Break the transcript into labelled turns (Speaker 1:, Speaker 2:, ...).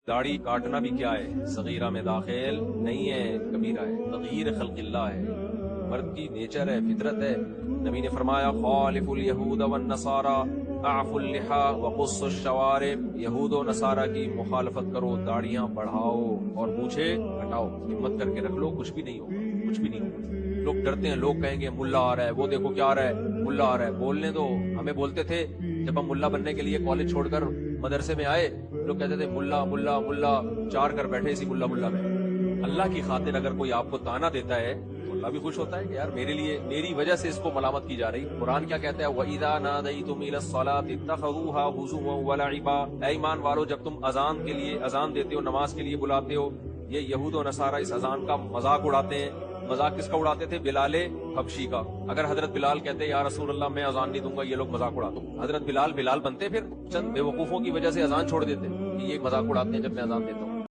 Speaker 1: داڑھی کاٹنا بھی کیا ہے؟ صغیرہ میں داخل نہیں ہے، کبیرہ ہے، تغییر خلق اللہ ہے، مرد کی نیچر ہے، فطرت ہے۔ نبی نے فرمایا خالف الیہود والنصارى اعفوا اللحى وقصوا الشوارب، یہود و نصارہ کی مخالفت کرو، داڑیاں بڑھاؤ اور مونچھیں ہٹاؤ، ہمت کر کے رکھ لو، کچھ بھی نہیں ہوگا، کچھ بھی نہیں ہوگا۔ لوگ ڈرتے ہیں، لوگ کہیں گے ملا آ رہا ہے، وہ دیکھو کیا آ رہا ہے، ملا آ رہا ہے، بولنے دو۔ ہمیں بولتے تھے جب ہم ملا بننے کے لیے کالج چھوڑ کر مدرسے میں آئے، لوگ کہتے تھے ملا ملا ملا، چار کر بیٹھے اسی ملا ملا میں۔ اللہ کی خاطر اگر کوئی آپ کو تانا دیتا ہے تو اللہ بھی خوش ہوتا ہے کہ یار میرے لیے، میری وجہ سے اس کو ملامت کی جا رہی۔ قرآن کیا کہتا ہے؟ وَإِذَا نَادَيْتُمْ إِلَى الصَّلَاةِ اتَّخَذُوهَا هُزُوًا وَلَعِبًا، اے ایمان والو جب تم اذان کے لیے اذان دیتے ہو، نماز کے لیے بلاتے ہو، یہ یہود و نصارہ اس اذان کا مذاق اڑاتے ہیں۔ مذاق کس کا اڑاتے تھے؟ بلال حبشی کا۔ اگر حضرت بلال کہتے یا رسول اللہ میں اذان نہیں دوں گا، یہ لوگ مذاق اڑاتے، حضرت بلال بنتے، پھر چند بے وقوفوں کی وجہ سے اذان چھوڑ دیتے، یہ مذاق اڑاتے ہیں جب میں اذان دیتا ہوں۔